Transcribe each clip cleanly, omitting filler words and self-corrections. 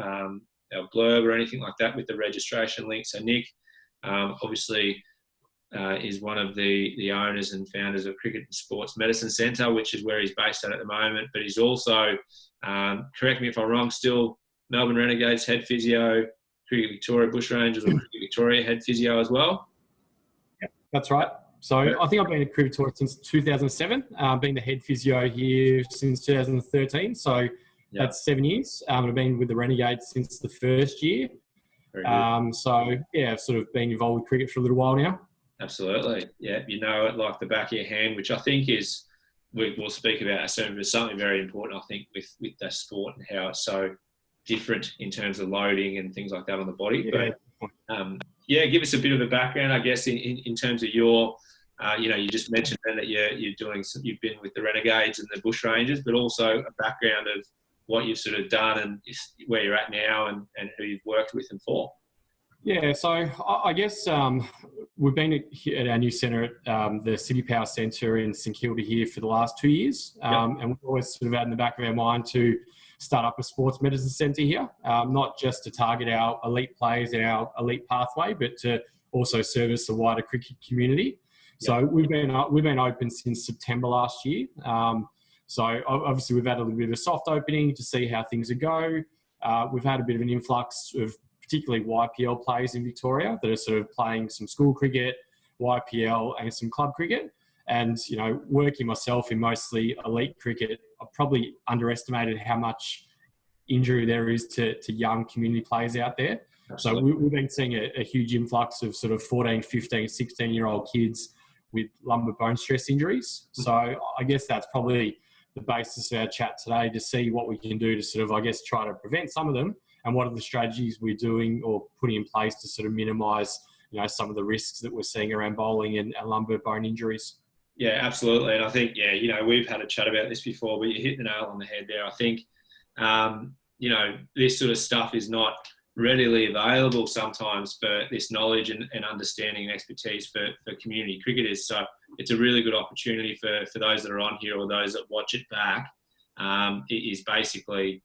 our blurb or anything like that with the registration link. So Nick, obviously, is one of the owners and founders of Cricket and Sports Medicine Centre, which is where he's based at the moment. But he's also, correct me if I'm wrong, still Melbourne Renegades head physio, Cricket Victoria Bushrangers or Cricket Victoria head physio as well. Yeah, that's right. So I think I've been at Cricket Victoria since 2007, been the head physio here since 2013. So that's 7 years. I've been with the Renegades since the first year. So yeah, I've sort of been involved with cricket for a little while now. Absolutely. Yeah, you know it like the back of your hand, which I think is, we'll speak about soon, but something very important, I think, with the sport and how it's so different in terms of loading and things like that on the body. Yeah. But give us a bit of a background, I guess, in terms of your, you just mentioned then that you've been with the Renegades and the Bushrangers, but also a background of what you've sort of done and where you're at now and who you've worked with and for. Yeah, so I guess we've been at our new centre at the City Power Centre in St Kilda here for the last 2 years. And we've always sort of had in the back of our mind to start up a sports medicine centre here, not just to target our elite players in our elite pathway, but to also service the wider cricket community. So we've been open since September last year. So obviously we've had a little bit of a soft opening to see how things go. We've had a bit of an influx of particularly YPL players in Victoria that are sort of playing some school cricket, YPL and some club cricket. And, working myself in mostly elite cricket, I probably underestimated how much injury there is to young community players out there. Absolutely. So we've been seeing a huge influx of sort of 14, 15, 16-year-old kids with lumbar bone stress injuries. So I guess that's probably the basis of our chat today, to see what we can do to sort of, I guess, try to prevent some of them, and what are the strategies we're doing or putting in place to sort of minimise, some of the risks that we're seeing around bowling and lumbar bone injuries. Yeah, absolutely. And I think, we've had a chat about this before, but you hit the nail on the head there. I think, this sort of stuff is not readily available sometimes for this knowledge and understanding and expertise for community cricketers. So it's a really good opportunity for those that are on here or those that watch it back. It is basically,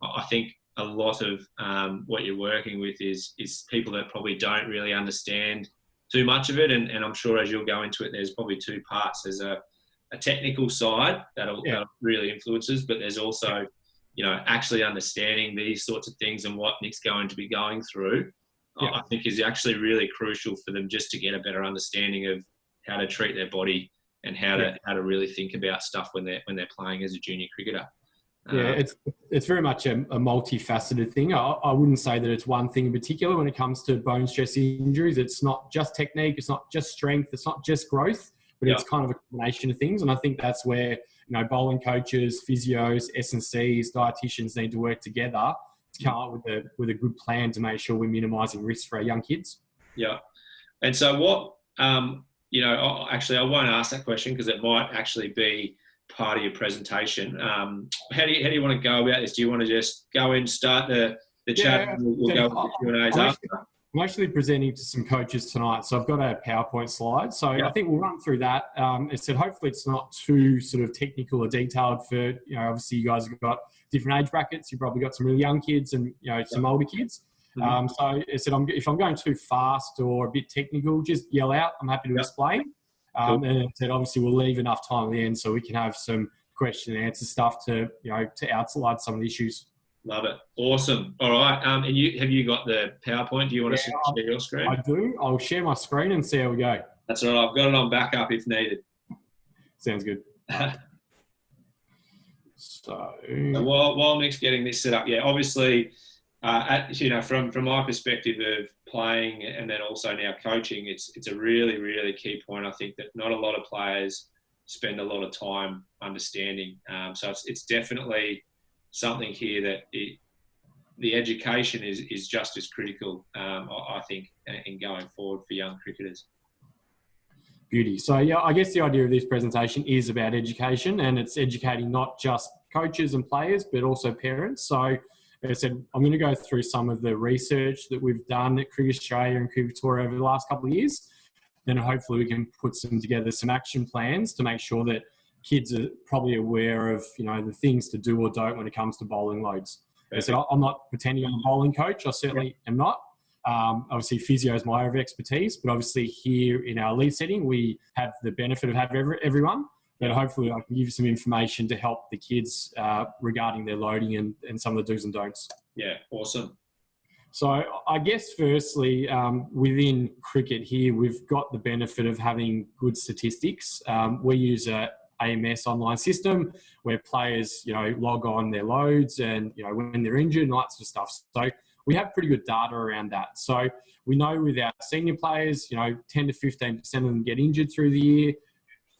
I think, a lot of what you're working with is people that probably don't really understand too much of it. And I'm sure as you'll go into it, there's probably two parts. There's a technical side that really influences, but there's also, actually understanding these sorts of things and what Nick's going to be going through, I think is actually really crucial for them, just to get a better understanding of how to treat their body and how to really think about stuff when they're playing as a junior cricketer. Yeah, it's very much a multifaceted thing. I wouldn't say that it's one thing in particular when it comes to bone stress injuries. It's not just technique, it's not just strength, it's not just growth, but it's kind of a combination of things. And I think that's where, bowling coaches, physios, S&Cs, dietitians need to work together to come up with a good plan to make sure we're minimising risks for our young kids. Yeah. And so what, actually I won't ask that question because it might actually be part of your presentation. How do you want to go about this? Do you want to just go in, start the chat, and we'll go with the Q&As after? I'm actually presenting to some coaches tonight, so I've got a PowerPoint slide. So I think we'll run through that. As I said, hopefully it's not too sort of technical or detailed for, obviously you guys have got different age brackets. You've probably got some really young kids and, some older kids. So I said, if I'm going too fast or a bit technical, just yell out. I'm happy to explain. And I said, obviously we'll leave enough time at the end so we can have some question and answer stuff to outline some of the issues. Love it. Awesome. All right. And have you got the PowerPoint? Do you want to share your screen? I do. I'll share my screen and see how we go. That's all right. I've got it on backup if needed. Sounds good. So while Nick's getting this set up, obviously, from my perspective of playing and then also now coaching, it's a really, really key point. I think that not a lot of players spend a lot of time understanding. So it's definitely something here that the education is just as critical, I think, in going forward for young cricketers. Beauty. So, I guess the idea of this presentation is about education, and it's educating not just coaches and players, but also parents. So, as I said, I'm going to go through some of the research that we've done at Cricket Australia and Cricket Victoria over the last couple of years. Then hopefully we can put together some action plans to make sure that kids are probably aware of, the things to do or don't when it comes to bowling loads. I said, I'm not pretending I'm a bowling coach. I certainly am not. Obviously, physio is my area of expertise, but obviously here in our elite setting, we have the benefit of having everyone. But hopefully I can give you some information to help the kids regarding their loading and some of the do's and don'ts. Yeah, awesome. So I guess firstly, within cricket here, we've got the benefit of having good statistics. We use a AMS online system where players, log on their loads and, when they're injured and all that sort of stuff. So we have pretty good data around that. So we know with our senior players, 10 to 15% of them get injured through the year.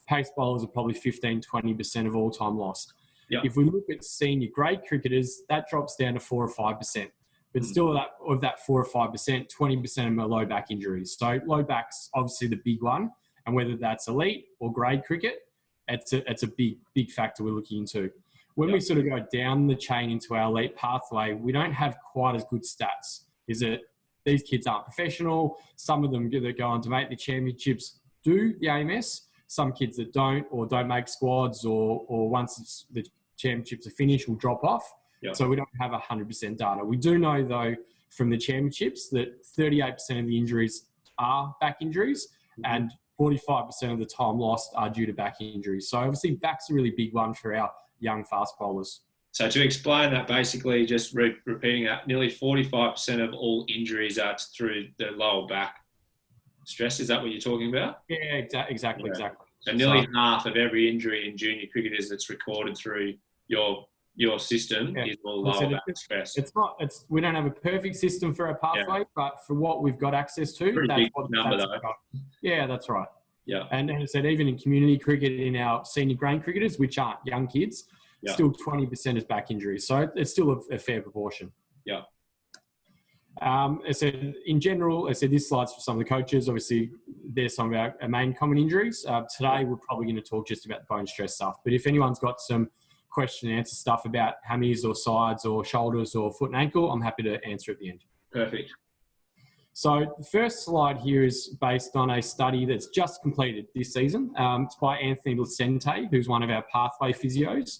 Pace bowlers are probably 15, 20% of all time lost. Yep. If we look at senior grade cricketers, that drops down to 4 or 5%. But still of that 4 or 5%, 20% of them are low back injuries. So low back's obviously the big one. And whether that's elite or grade cricket, it's a big factor we're looking into. When we sort of go down the chain into our elite pathway, we don't have quite as good stats. Is it these kids aren't professional? Some of them that go on to make the championships do the AMS. Some kids that don't or don't make squads or once the championships are finished will drop off. Yep. So we don't have 100% data. We do know, though, from the championships that 38% of the injuries are back injuries and 45% of the time lost are due to back injuries. So obviously back's a really big one for our young fast bowlers. So to explain that, basically just repeating that, nearly 45% of all injuries are through the lower back stress. Is that what you're talking about? Yeah, exactly. So nearly half of every injury in junior cricketers that's recorded through your system is all lower back stress. We don't have a perfect system for our pathway, but for what we've got access to, pretty that's big what number though. Yeah, that's right. Yeah. And as I said, even in community cricket, in our senior grade cricketers, which aren't young kids, still 20% is back injuries. So it's still a fair proportion. Yeah. I said, in general, this slide's for some of the coaches. Obviously, there's some of our main common injuries. Today, we're probably going to talk just about bone stress stuff. But if anyone's got some question and answer stuff about hammies or sides or shoulders or foot and ankle, I'm happy to answer at the end. Perfect. So the first slide here is based on a study that's just completed this season. It's by Anthony Lucente, who's one of our pathway physios,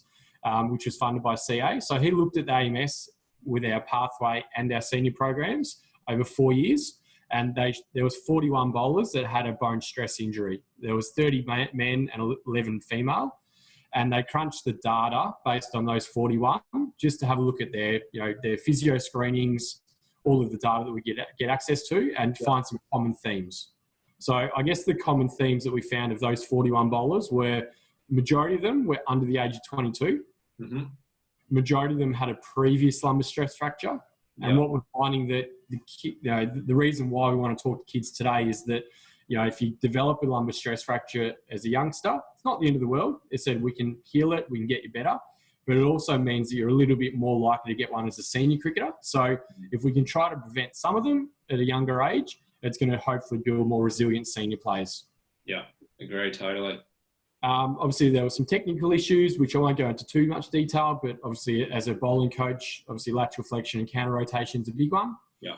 which was funded by CA. So he looked at the AMS with our pathway and our senior programs over 4 years. And there was 41 bowlers that had a bone stress injury. There was 30 men and 11 female. And they crunched the data based on those 41 just to have a look at their physio screenings, all of the data that we get access to and find some common themes. So I guess the common themes that we found of those 41 bowlers were majority of them were under the age of 22. Mm-hmm. Majority of them had a previous lumbar stress fracture. And what we're finding that the reason why we want to talk to kids today is that, if you develop a lumbar stress fracture as a youngster, it's not the end of the world. It said we can heal it, we can get you better. But it also means that you're a little bit more likely to get one as a senior cricketer. So if we can try to prevent some of them at a younger age, it's going to hopefully build more resilient senior players. Yeah, agree totally. Obviously, there were some technical issues, which I won't go into too much detail, but obviously as a bowling coach, obviously lateral flexion and counter rotation is a big one. Yeah.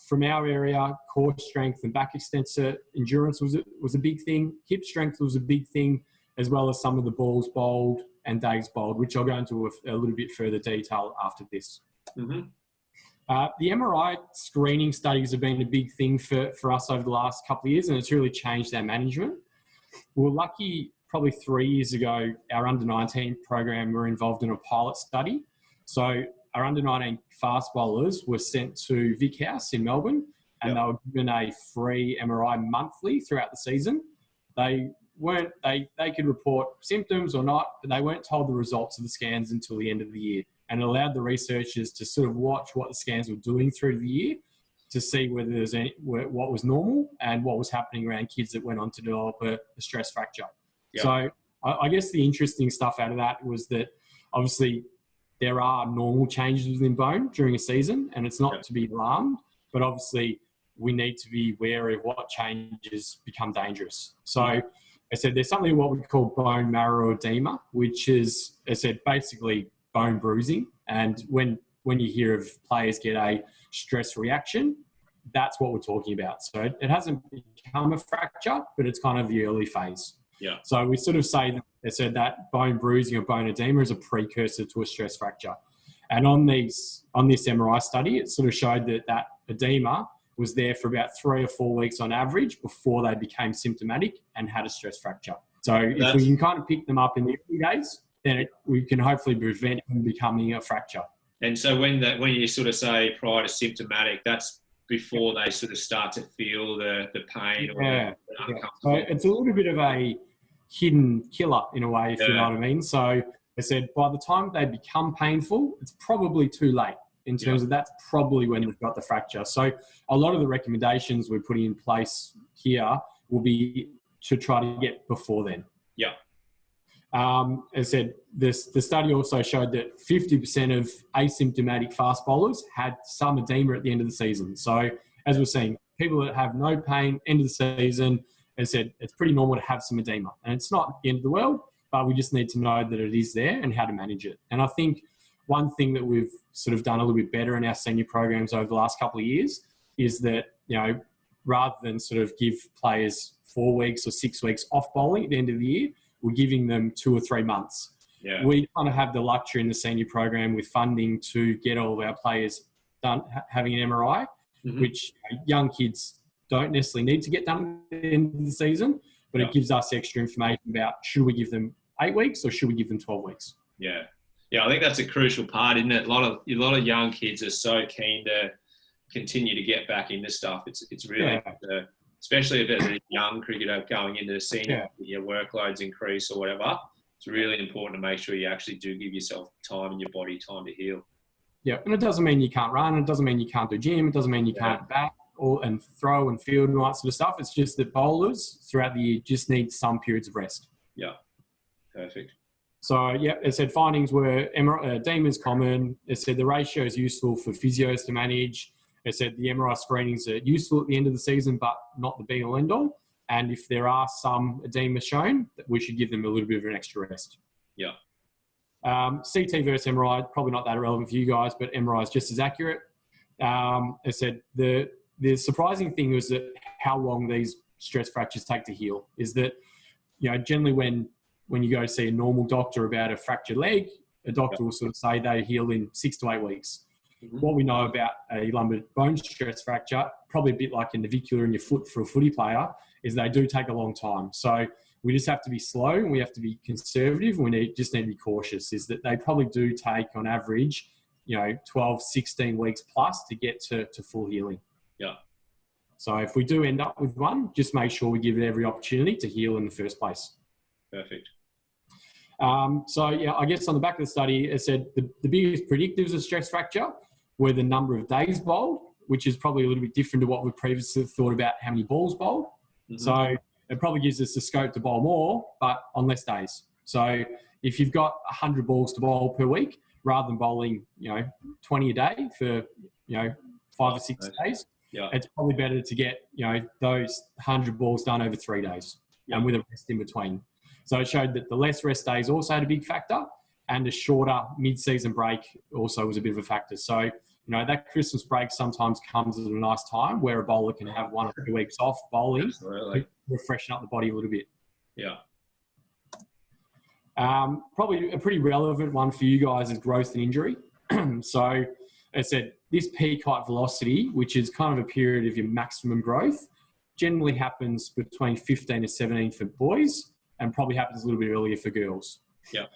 From our area, core strength and back extensor endurance was a big thing. Hip strength was a big thing, as well as some of the balls bowled and days bowled, which I'll go into a little bit further detail after this. Mm-hmm. The MRI screening studies have been a big thing for us over the last couple of years, and it's really changed our management. We're lucky, probably 3 years ago, our under-19 program were involved in a pilot study. So our under-19 fast bowlers were sent to Vic House in Melbourne, and they were given a free MRI monthly throughout the season. They could report symptoms or not, but they weren't told the results of the scans until the end of the year, and it allowed the researchers to sort of watch what the scans were doing through the year to see whether there's what was normal and what was happening around kids that went on to develop a stress fracture. Yeah. So I guess the interesting stuff out of that was that obviously there are normal changes within bone during a season, and it's not to be alarmed, but obviously we need to be wary of what changes become dangerous. So I said there's something what we call bone marrow edema, which is, I said, basically bone bruising. And when you hear of players get a stress reaction, that's what we're talking about. So it hasn't become a fracture, but it's kind of the early phase. Yeah. So we sort of say that bone bruising or bone edema is a precursor to a stress fracture. And on this MRI study, it sort of showed that edema was there for about 3 or 4 weeks on average before they became symptomatic and had a stress fracture. So if we can kind of pick them up in the early days, then we can hopefully prevent them becoming a fracture. And so when you sort of say prior to symptomatic, that's before they sort of start to feel the pain or the uncomfortable. So it's a little bit of a hidden killer in a way, if you know what I mean. So I said by the time they become painful, it's probably too late in terms of that's probably when they've got the fracture. So a lot of the recommendations we're putting in place here will be to try to get before then. Yeah. As I said, the study also showed that 50% of asymptomatic fast bowlers had some edema at the end of the season. So as we're seeing, people that have no pain, end of the season, as I said, it's pretty normal to have some edema. And it's not the end of the world, but we just need to know that it is there and how to manage it. And I think one thing that we've sort of done a little bit better in our senior programs over the last couple of years is that, rather than sort of give players 4 weeks or 6 weeks off bowling at the end of the year, we're giving them 2 or 3 months. Yeah. We kind of have the luxury in the senior program with funding to get all of our players done having an MRI, which young kids don't necessarily need to get done at the end of the season, but it gives us extra information about should we give them 8 weeks or should we give them 12 weeks? Yeah. Yeah, I think that's a crucial part, isn't it? A lot of young kids are so keen to continue to get back into stuff. It's really, especially if there's a young cricketer going into the senior, your workloads increase or whatever. It's really important to make sure you actually do give yourself time and your body time to heal. Yeah, and it doesn't mean you can't run. It doesn't mean you can't do gym. It doesn't mean you can't bat and throw and field and all that sort of stuff. It's just that bowlers throughout the year just need some periods of rest. Yeah, perfect. So, as I said, findings were edema is common. As I said, the ratio is useful for physios to manage. As I said, the MRI screenings are useful at the end of the season, but not the be-all end-all. And if there are some edema shown, we should give them a little bit of an extra rest. Yeah. CT versus MRI, probably not that relevant for you guys, but MRI is just as accurate. As I said, the surprising thing was that how long these stress fractures take to heal is that, generally when you go to see a normal doctor about a fractured leg, a doctor will sort of say they heal in 6 to 8 weeks. What we know about a lumbar bone stress fracture, probably a bit like a navicular in your foot for a footy player, is they do take a long time. So we just have to be slow and we have to be conservative. And we just need to be cautious, is that they probably do take on average, 12, 16 weeks plus to get to full healing. Yeah. So if we do end up with one, just make sure we give it every opportunity to heal in the first place. Perfect. I guess on the back of the study, it said the biggest predictors of stress fracture were the number of days bowled, which is probably a little bit different to what we previously thought about how many balls bowled. So it probably gives us the scope to bowl more, but on less days. So if you've got 100 balls to bowl per week, rather than bowling, 20 a day for, 5 or 6 days, it's probably better to get, those 100 balls done over 3 days and with a rest in between. So it showed that the less rest days also had a big factor, and a shorter mid-season break also was a bit of a factor. So, that Christmas break sometimes comes at a nice time where a bowler can have 1 or 2 weeks off bowling to freshen up the body a little bit. Yeah. Probably a pretty relevant one for you guys is growth and injury. So, as I said, this peak height velocity, which is kind of a period of your maximum growth, generally happens between 15 and 17 for boys and probably happens a little bit earlier for girls. Yeah.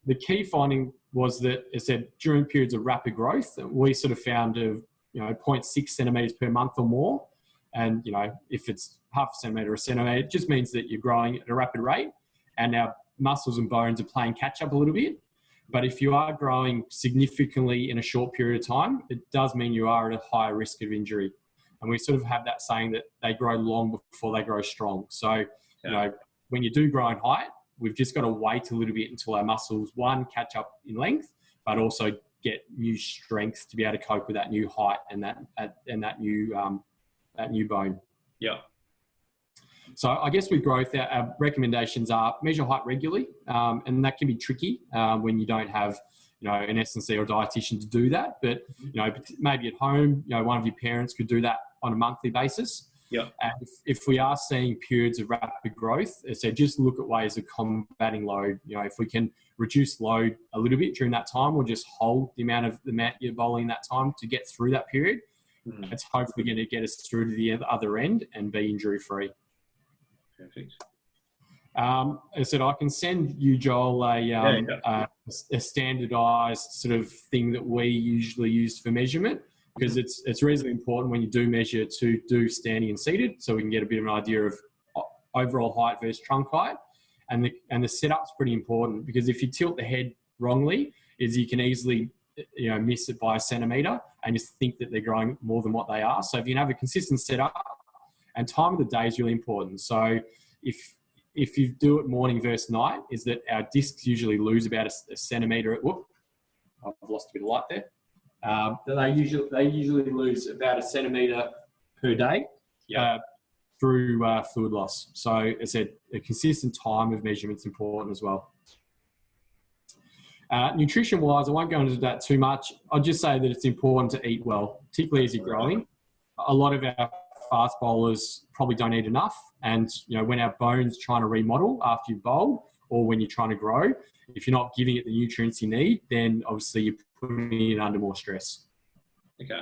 The key finding was that, as I said, during periods of rapid growth, we sort of found 0.6 centimetres per month or more. And, if it's half a centimetre or a centimetre, it just means that you're growing at a rapid rate and our muscles and bones are playing catch up a little bit. But if you are growing significantly in a short period of time, it does mean you are at a higher risk of injury. And we sort of have that saying that they grow long before they grow strong. So, when you do grow in height, we've just got to wait a little bit until our muscles, one, catch up in length, but also get new strength to be able to cope with that new height and that new bone. Yeah. So I guess with growth, our recommendations are measure height regularly, and that can be tricky when you don't have, an S&C or dietitian to do that. But maybe at home, one of your parents could do that on a monthly basis. Yeah. And if we are seeing periods of rapid growth, so just look at ways of combating load. If we can reduce load a little bit during that time, or just hold the amount you're bowling that time to get through that period. It's hopefully going to get us through to the other end and be injury-free. Perfect. As I said, I can send you, Joel, a standardised sort of thing that we usually use for measurement, because it's reasonably important when you do measure to do standing and seated, so we can get a bit of an idea of overall height versus trunk height. And the setup's pretty important, because if you tilt the head wrongly, you can easily miss it by a centimetre and just think that they're growing more than what they are. So if you can have a consistent setup, and time of the day is really important. So if you do it morning versus night, is that our discs usually lose about a centimetre. I've lost a bit of light there. They usually lose about a centimetre per day through fluid loss. So as I said, a consistent time of measurement is important as well. Nutrition-wise, I won't go into that too much. I'll just say that it's important to eat well, particularly as you're growing. A lot of our fast bowlers probably don't eat enough. And, when our bone's trying to remodel after you bowl, or when you're trying to grow, if you're not giving it the nutrients you need, then obviously you're putting it under more stress. Okay.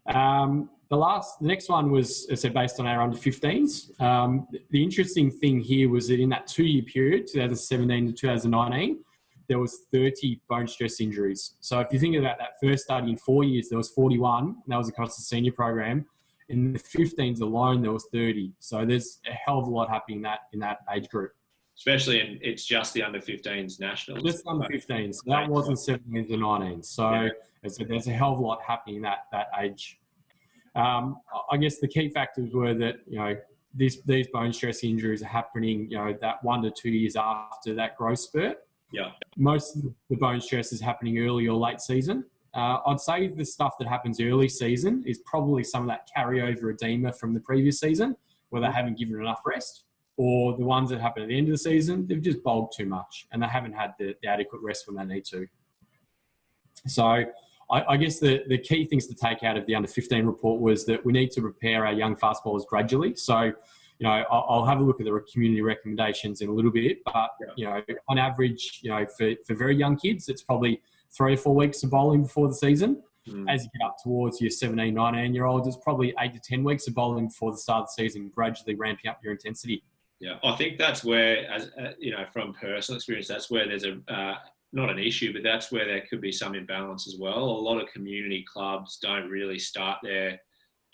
The next one was, as I said, based on our under 15s. The interesting thing here was that in that 2-year period, 2017 to 2019, there was 30 bone stress injuries. So if you think about that first study in 4 years, there was 41, and that was across the senior program. In the 15s alone, there was 30. So there's a hell of a lot happening in that age group. Especially it's just the under 15s nationals. Just under 15s. So that wasn't 17s to 19s. So there's a hell of a lot happening in that age. I guess the key factors were that, these bone stress injuries are happening, that 1 to 2 years after that growth spurt. Yeah. Most of the bone stress is happening early or late season. I'd say the stuff that happens early season is probably some of that carryover edema from the previous season, where they haven't given enough rest, or the ones that happen at the end of the season, they've just bowled too much and they haven't had the adequate rest when they need to. So I guess the key things to take out of the under 15 report was that we need to prepare our young fast bowlers gradually. So, I'll have a look at the community recommendations in a little bit, but, on average, for very young kids, it's probably 3 or 4 weeks of bowling before the season. As you get up towards your 17, 19-year-olds, it's probably 8 to 10 weeks of bowling before the start of the season, gradually ramping up your intensity. Yeah, I think that's where, from personal experience, that's where there's not an issue, but that's where there could be some imbalance as well. A lot of community clubs don't really start their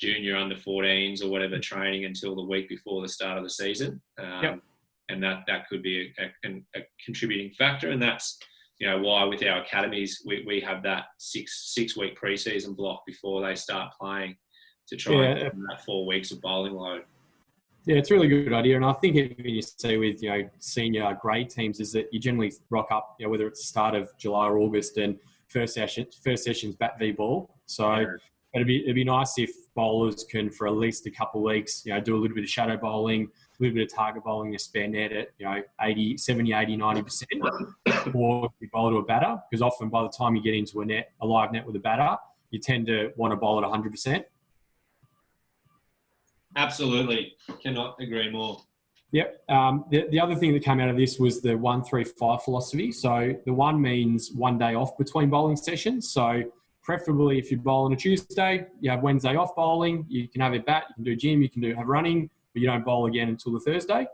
junior under 14s or whatever training until the week before the start of the season. And that could be a contributing factor. And that's, why with our academies, we have that six-week preseason block before they start playing to try and get that 4 weeks of bowling load. Yeah, it's a really good idea. And I think even you see with, senior grade teams is that you generally rock up, whether it's the start of July or August, and first session's bat v ball. So it'd be nice if bowlers can, for at least a couple of weeks, do a little bit of shadow bowling, a little bit of target bowling, a spare net at, 70, 80, 90%, or you bowl to a batter, because often by the time you get into a live net with a batter, you tend to want to bowl at 100%. Absolutely. Cannot agree more. Yep. The other thing that came out of this was the 1-3-5 philosophy. So the 1 means 1 day off between bowling sessions. So preferably if you bowl on a Tuesday, you have Wednesday off bowling, you can have a bat, you can do gym, you can have running, but you don't bowl again until the Thursday.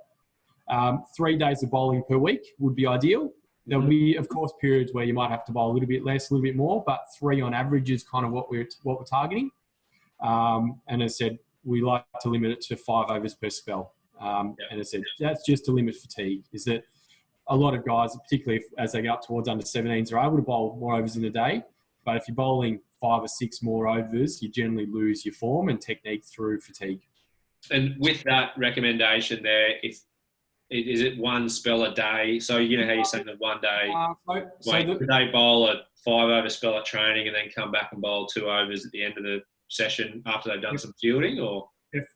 3 days of bowling per week would be ideal. There'll be, of course, periods where you might have to bowl a little bit less, a little bit more, but 3 on average is kind of what we're targeting. And as I said, we like to limit it to 5 overs per spell. And as I said, that's just to limit fatigue, is that a lot of guys, particularly as they get up towards under 17s, are able to bowl more overs in a day. But if you're bowling 5 or 6 more overs, you generally lose your form and technique through fatigue. And with that recommendation there, is it 1 spell a day? So how you're saying that 1 day, could they bowl a 5 over spell at training and then come back and bowl 2 overs at the end of the session after they've done some fielding, or?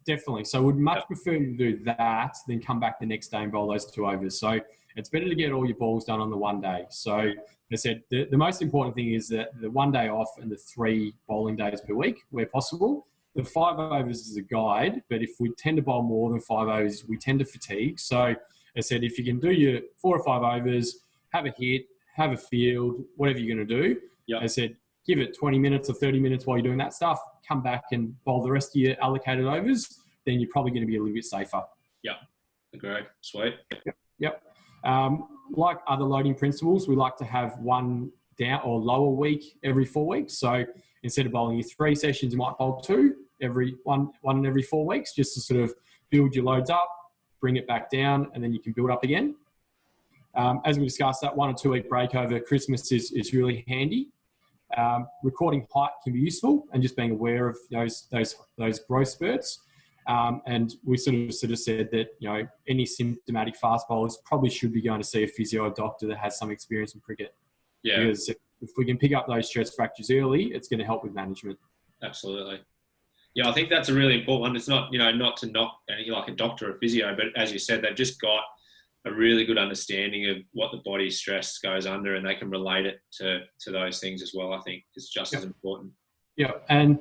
Definitely. So would much prefer to do that than come back the next day and bowl those 2 overs. So it's better to get all your balls done on the 1 day. So as I said, the most important thing is that the 1 day off and the 3 bowling days per week where possible. The 5 overs is a guide, but if we tend to bowl more than 5 overs, we tend to fatigue. So as I said, if you can do your 4 or 5 overs, have a hit, have a field, whatever you're going to do. Yep. I said, give it 20 minutes or 30 minutes while you're doing that stuff, come back and bowl the rest of your allocated overs, then you're probably going to be a little bit safer. Yeah, agree. Sweet. Yep. Like other loading principles, we like to have one down or lower week every 4 weeks. So instead of bowling your 3 sessions, you might bowl 2 every one every 4 weeks, just to sort of build your loads up, bring it back down, and then you can build up again. As we discussed, that 1 or 2 week break over Christmas is really handy. Recording height can be useful, and just being aware of those growth spurts. And we sort of said that, you know, any symptomatic fast bowlers probably should be going to see a physio doctor that has some experience in cricket. Yeah. Because if we can pick up those stress fractures early, it's going to help with management. Absolutely. Yeah, I think that's a really important one. It's not, you know, not to knock anything like a doctor or physio, but as you said, they've just got a really good understanding of what the body's stress goes under, and they can relate it to those things as well. I think it's just as important. Yeah, and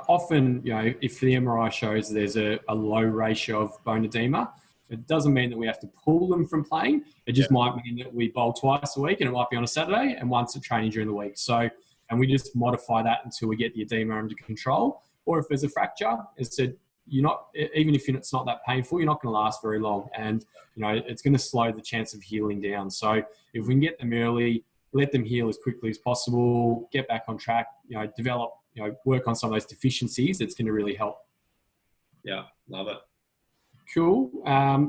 often, you know, if the MRI shows there's a low ratio of bone edema, it doesn't mean that we have to pull them from playing. It just might mean that we bowl twice a week, and it might be on a Saturday and once at training during the week. So, and we just modify that until we get the edema under control. Or if there's a fracture, as I said, even if it's not that painful, you're not going to last very long, and you know it's going to slow the chance of healing down. So if we can get them early, let them heal as quickly as possible, get back on track, you know, develop, you know, work on some of those deficiencies, it's going to really help. Yeah, love it. Cool.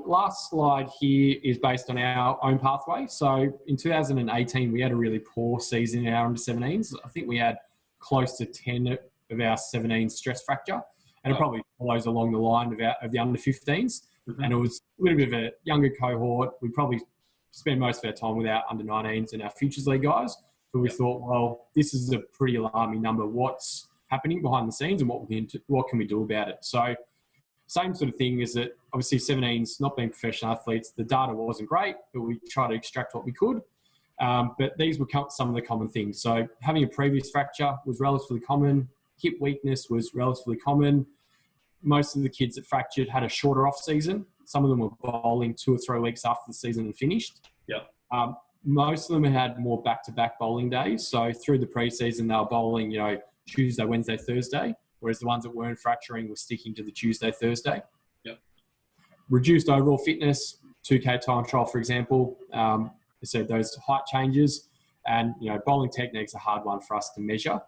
Last slide here is based on our own pathway. So in 2018, we had a really poor season in our under-17s. I think we had close to 10 of our 17s stress fracture, and it probably follows along the line of the under-15s. Mm-hmm. And it was a little bit of a younger cohort. We probably spend most of our time with our under-19s and our Futures League guys. But we thought, well, this is a pretty alarming number. What's happening behind the scenes, and what can we do about it? So same sort of thing is that obviously 17s, not being professional athletes, the data wasn't great, but we tried to extract what we could. But these were some of the common things. So having a previous fracture was relatively common. Hip weakness was relatively common. Most of the kids that fractured had a shorter off season. Some of them were bowling 2 or 3 weeks after the season had finished. Yeah. Most of them had more back-to-back bowling days. So through the preseason, they were bowling, you know, Tuesday, Wednesday, Thursday, whereas the ones that weren't fracturing were sticking to the Tuesday, Thursday. Yep. Reduced overall fitness, 2K time trial, for example. So those height changes, and, you know, bowling technique's a hard one for us to measure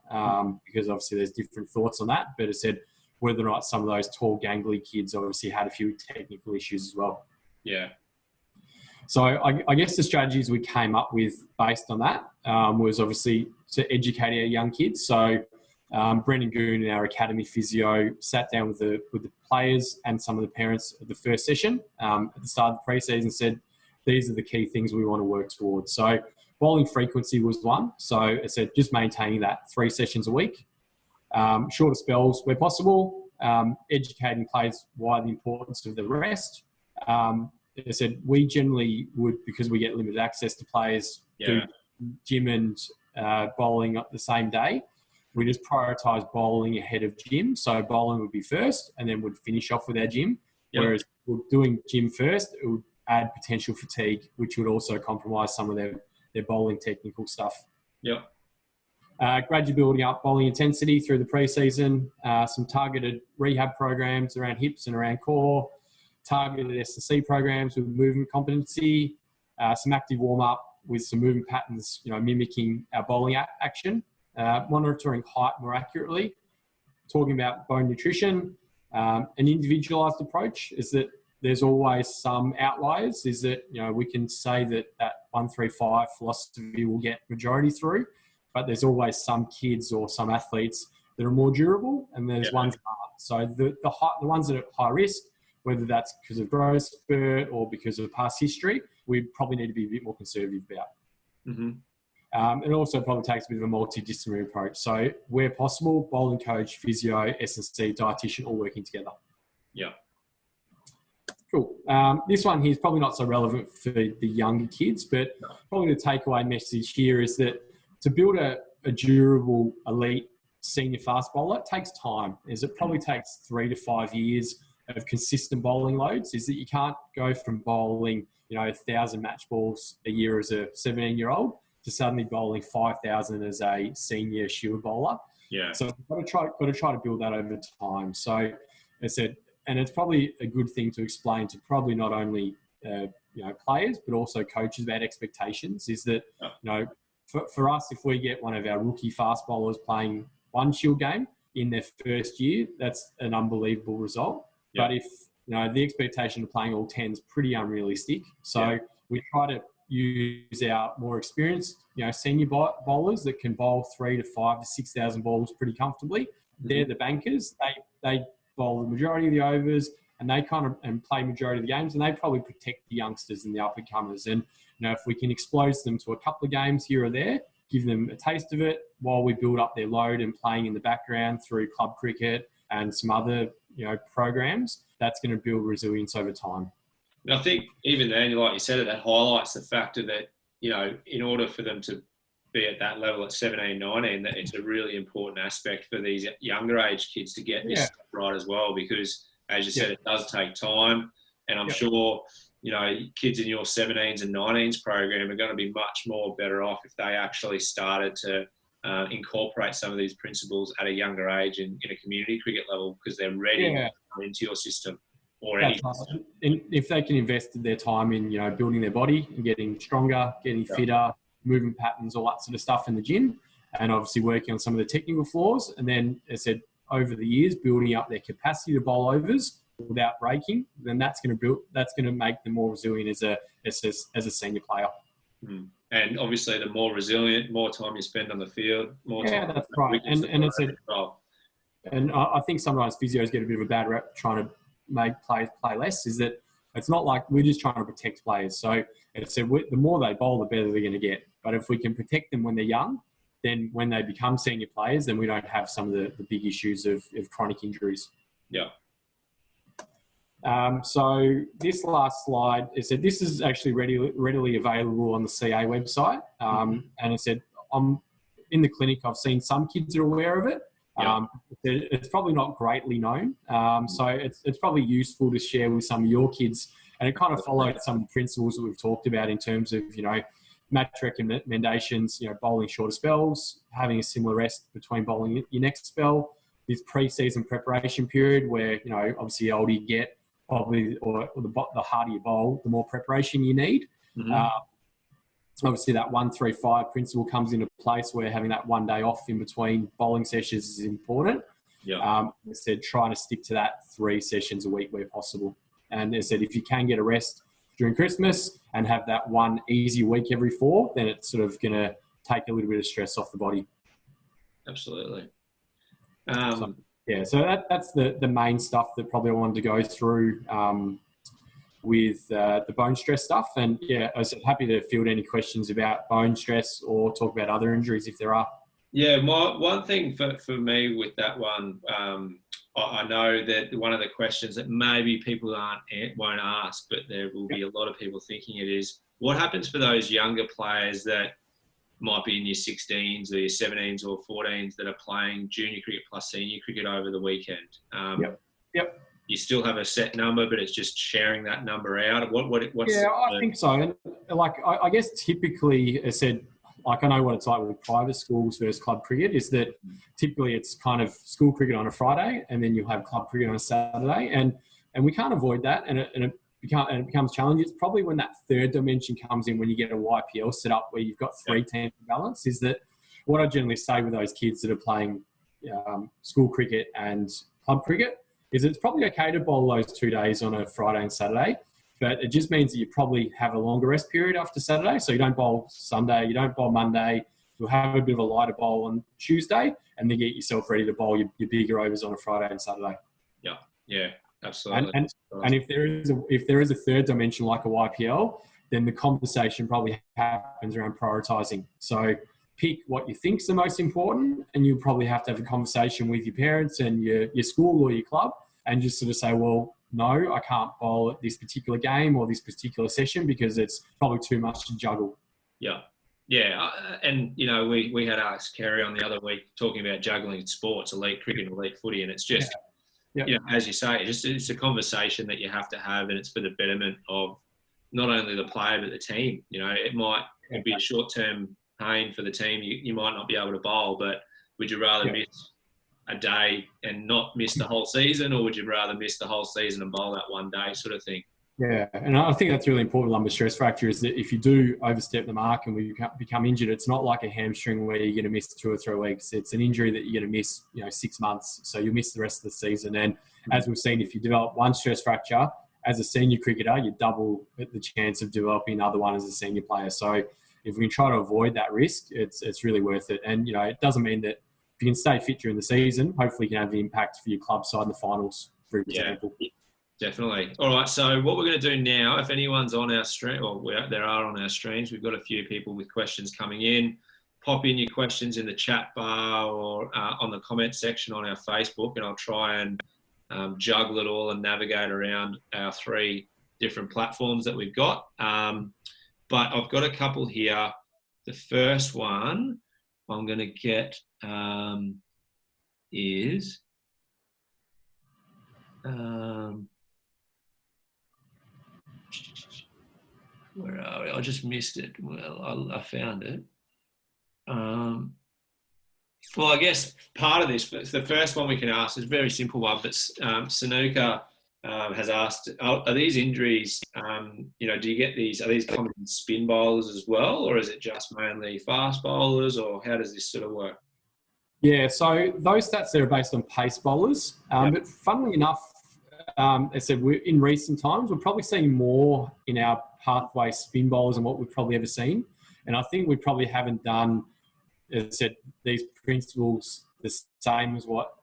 because obviously there's different thoughts on that. But it said whether or not some of those tall, gangly kids obviously had a few technical issues as well. Yeah. So I guess the strategies we came up with based on that was obviously to educate our young kids. So Brendan Goon and our academy physio sat down with the players and some of the parents at the first session at the start of the preseason, said, these are the key things we want to work towards. So bowling frequency was one. So I said, just maintaining that 3 sessions a week, shorter spells where possible, educating players why the importance of the rest. I said, we generally would, because we get limited access to players, do gym and bowling the same day. We just prioritise bowling ahead of gym. So bowling would be first, and then would finish off with our gym. Yep. Whereas we're doing gym first, it would add potential fatigue, which would also compromise some of their bowling technical stuff. Yep. Gradually building up bowling intensity through the preseason, some targeted rehab programs around hips and around core, targeted S&C programs with movement competency, some active warm-up with some movement patterns, you know, mimicking our bowling action, monitoring height more accurately, talking about bone nutrition. An individualised approach is that there's always some outliers, is that, you know, we can say that 135 philosophy will get majority through, but there's always some kids or some athletes that are more durable, and there's ones that aren't. So the ones that are at high risk, whether that's because of growth spurt or because of past history, we probably need to be a bit more conservative about. Mm-hmm. It also probably takes a bit of a multidisciplinary approach. So where possible, bowling coach, physio, S&C, dietitian, all working together. Yeah. Cool. This one here is probably not so relevant for the younger kids, but probably the takeaway message here is that to build a durable, elite, senior fast bowler, it takes time. It probably takes 3 to 5 years of consistent bowling loads is that you can't go from bowling, 1,000 match balls a year as a 17-year-old to suddenly bowling 5,000 as a senior Shield bowler. Yeah. So we've got to try to build that over time. So I said, and it's probably a good thing to explain to probably not only players but also coaches about expectations. Is that for us, if we get one of our rookie fast bowlers playing one Shield game in their first year, that's an unbelievable result. Yeah. But if the expectation of playing all 10 is pretty unrealistic. So we try to use our more experienced, senior bowlers that can bowl 3,000 to 5,000 to 6,000 balls pretty comfortably. Mm-hmm. They're the bankers. They bowl the majority of the overs, and they and play majority of the games, and they probably protect the youngsters and the up and comers. And if we can expose them to a couple of games here or there, give them a taste of it while we build up their load and playing in the background through club cricket and some other programs, that's going to build resilience over time. And I think even then, like you said, that highlights the factor that, in order for them to be at that level at 17, 19, that it's a really important aspect for these younger age kids to get this stuff right as well, because as you said, it does take time. And I'm sure, kids in your 17s and 19s program are going to be much more better off if they actually started to incorporate some of these principles at a younger age in a community cricket level, because they're ready to come into your system or any system. And if they can invest their time in, building their body and getting stronger, getting fitter, movement patterns, all that sort of stuff in the gym, and obviously working on some of the technical flaws, and then, as I said, over the years, building up their capacity to bowl overs without breaking, then that's going to make them more resilient as a senior player. Mm. And obviously, the more resilient, more time you spend on the field, more time. Yeah, that's right. And it's and I think sometimes physios get a bit of a bad rep trying to make players play less. Is that it's not like we're just trying to protect players. So it's the more they bowl, the better they're going to get. But if we can protect them when they're young, then when they become senior players, then we don't have some of the big issues of chronic injuries. Yeah. So this last slide, it said this is actually readily available on the CA website. And it said, in the clinic, I've seen some kids are aware of it. It's probably not greatly known. So it's probably useful to share with some of your kids. And it kind of followed some principles that we've talked about in terms of, match recommendations, bowling shorter spells, having a similar rest between bowling your next spell, this pre-season preparation period where, obviously the older you get, probably, or the harder you bowl, the more preparation you need. Mm-hmm. Obviously that 1-3-5 principle comes into place where having that 1 day off in between bowling sessions is important. Instead, trying to stick to that 3 sessions a week where possible. And as I said, if you can get a rest during Christmas and have that one easy week every 4, then it's sort of going to take a little bit of stress off the body. Absolutely. So that's the main stuff that probably I wanted to go through with the bone stress stuff. And I was happy to field any questions about bone stress or talk about other injuries if there are. Yeah, one thing for me with that one, I know that one of the questions that maybe people won't ask, but there will be a lot of people thinking it is, what happens for those younger players that might be in your 16s or your 17s or 14s that are playing junior cricket plus senior cricket over the weekend? Yep. You still have a set number, but it's just sharing that number out. What's I think so. And I guess typically, as I said, I know what it's like with private schools versus club cricket is that typically it's kind of school cricket on a Friday and then you'll have club cricket on a Saturday. And we can't avoid that. And it becomes challenging. It's probably when that third dimension comes in when you get a YPL set up where you've got 3 teams to balance, is that what I generally say with those kids that are playing school cricket and club cricket is it's probably okay to bowl those 2 days on a Friday and Saturday, but it just means that you probably have a longer rest period after Saturday. So you don't bowl Sunday, you don't bowl Monday, you'll have a bit of a lighter bowl on Tuesday and then get yourself ready to bowl your bigger overs on a Friday and Saturday. Yeah, absolutely. And if there is a third dimension like a YPL, then the conversation probably happens around prioritising. So pick what you think's the most important, and you'll probably have to have a conversation with your parents and your school or your club and just sort of say, well, no, I can't bowl at this particular game or this particular session because it's probably too much to juggle. Yeah. And, we had Alex Carey on the other week talking about juggling sports, elite cricket and elite footy, and it's just, as you say, it's a conversation that you have to have, and it's for the betterment of not only the player but the team. It might be a short-term pain for the team. You might not be able to bowl, but would you rather miss a day and not miss the whole season, or would you rather miss the whole season and bowl that one day, sort of thing? Yeah, and I think that's really important on the stress fracture, is that if you do overstep the mark and we become injured, it's not like a hamstring where you're going to miss 2 or 3 weeks. It's an injury that you're going to miss, 6 months. So you'll miss the rest of the season. And as we've seen, if you develop one stress fracture as a senior cricketer, you double the chance of developing another one as a senior player. So if we can try to avoid that risk, it's really worth it. And, it doesn't mean that if you can stay fit during the season, hopefully you can have the impact for your club side in the finals, for example. Yeah. Definitely. All right. So what we're going to do now, if anyone's on our stream, or there are on our streams, we've got a few people with questions coming in. Pop in your questions in the chat bar or on the comment section on our Facebook, and I'll try and juggle it all and navigate around our 3 different platforms that we've got. But I've got a couple here. The first one I'm going to get is... where are we? I just missed it. Well, I found it. Well, I guess part of this, the first one we can ask is a very simple one, but Sanuka has asked, are these injuries, do you get these, are these common in spin bowlers as well, or is it just mainly fast bowlers, or how does this sort of work? Yeah, so those stats there are based on pace bowlers. But funnily enough, as I said, in recent times, we're probably seeing more in our pathway spin bowlers than what we've probably ever seen. And I think we probably haven't done, as I said, these principles the same as what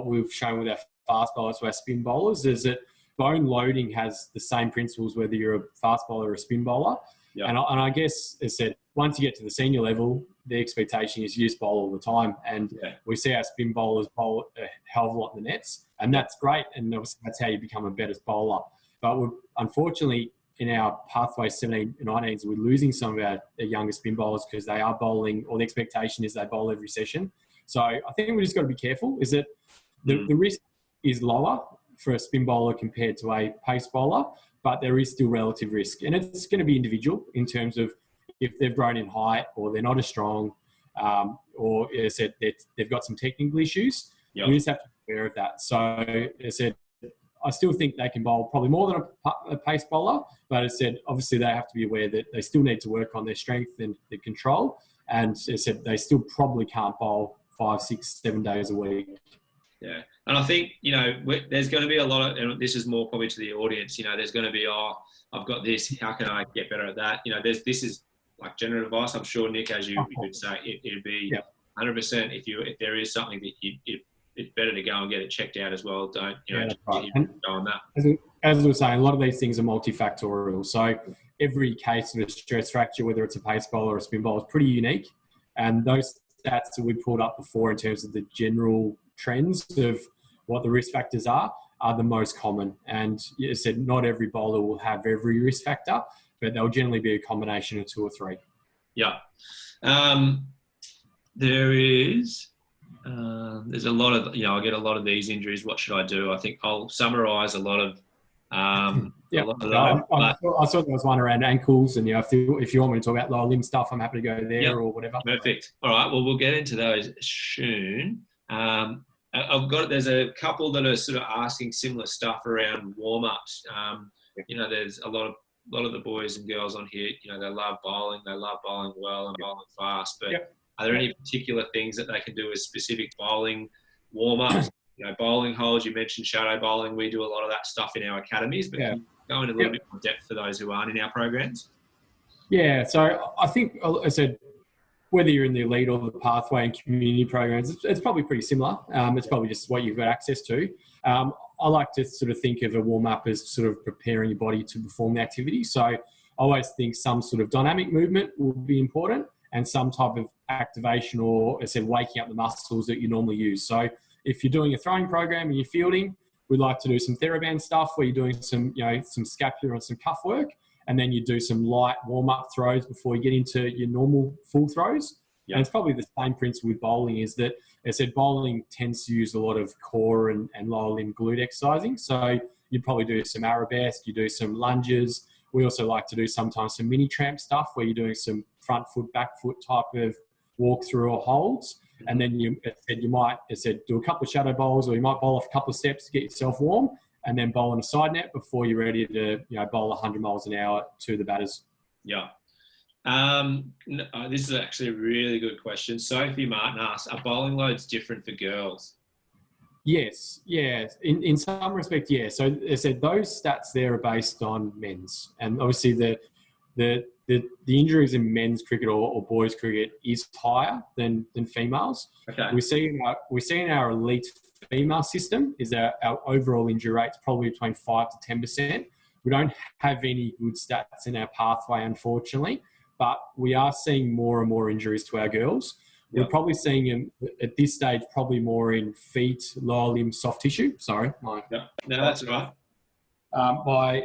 we've shown with our fast bowlers to our spin bowlers, is that bone loading has the same principles whether you're a fast bowler or a spin bowler. Yep. And I guess, as I said, once you get to the senior level, the expectation is you just bowl all the time. And we see our spin bowlers bowl a hell of a lot in the nets, and that's great. And obviously that's how you become a better bowler. But unfortunately, in our pathway 17 and 19s, we're losing some of our younger spin bowlers because they are bowling, or the expectation is they bowl every session. So I think we just got to be careful, is that the risk is lower for a spin bowler compared to a pace bowler, but there is still relative risk. And it's going to be individual in terms of if they've grown in height, or they're not as strong, or as I said, they've got some technical issues. Yep. We just have to be aware of that. So as I said, I still think they can bowl probably more than a pace bowler, but as I said, obviously they have to be aware that they still need to work on their strength and their control. And as I said, they still probably can't bowl 5, 6, 7 days a week. Yeah. And I think, there's going to be a lot of, and this is more probably to the audience, there's going to be, I've got this, how can I get better at that? This is like general advice. I'm sure, Nick, as you would say, it'd be 100% if there is something that it's better to go and get it checked out as well. Don't, right. go on that. As I was saying, a lot of these things are multifactorial. So every case of a stress fracture, whether it's a pace bowler or a spin bowler, is pretty unique. And those stats that we pulled up before in terms of the general trends of what the risk factors are the most common. And as I said, not every bowler will have every risk factor, but they'll generally be a combination of 2 or 3. Yeah. There's a lot of, I get a lot of these injuries. What should I do? I think I'll summarise a lot of, I saw there was one around ankles, and if you want me to talk about lower limb stuff, I'm happy to go there or whatever. Perfect. All right. Well, we'll get into those soon. There's a couple that are sort of asking similar stuff around warm-ups. There's a lot of the boys and girls on here, they love bowling well and bowling fast, but are there any particular things that they can do as specific bowling warm-ups? Bowling holes, you mentioned shadow bowling. We do a lot of that stuff in our academies, but can you go into a little bit more depth for those who aren't in our programs? Yeah, so I think, as I said, whether you're in the elite or the pathway and community programs, it's probably pretty similar. It's probably just what you've got access to. I like to sort of think of a warm-up as sort of preparing your body to perform the activity. So I always think some sort of dynamic movement will be important, and some type of activation, or, as I said, waking up the muscles that you normally use. So if you're doing a throwing program and you're fielding, we'd like to do some TheraBand stuff where you're doing some, some scapular and some cuff work, and then you do some light warm-up throws before you get into your normal full throws. Yeah. And it's probably the same principle with bowling, is that, as I said, bowling tends to use a lot of core and lower limb glute exercising. So you'd probably do some arabesque, you do some lunges. We also like to do sometimes some mini tramp stuff where you're doing some front foot, back foot type of walk through or holds. And then you might, as I said, do a couple of shadow bowls, or you might bowl off a couple of steps to get yourself warm, and then bowl on a side net before you're ready to, bowl 100 miles an hour to the batters. Yeah. This is actually a really good question. Sophie Martin asks, are bowling loads different for girls? Yes, yeah. In some respect, yeah. So as I said, those stats there are based on men's, and obviously the injuries in men's cricket or boys cricket is higher than females. Okay. We see in our elite female system is our overall injury rate's probably between 5 to 10%. We don't have any good stats in our pathway, unfortunately, but we are seeing more and more injuries to our girls. Yep. We're probably seeing them at this stage probably more in feet, lower limb, soft tissue. Sorry. No, that's all right.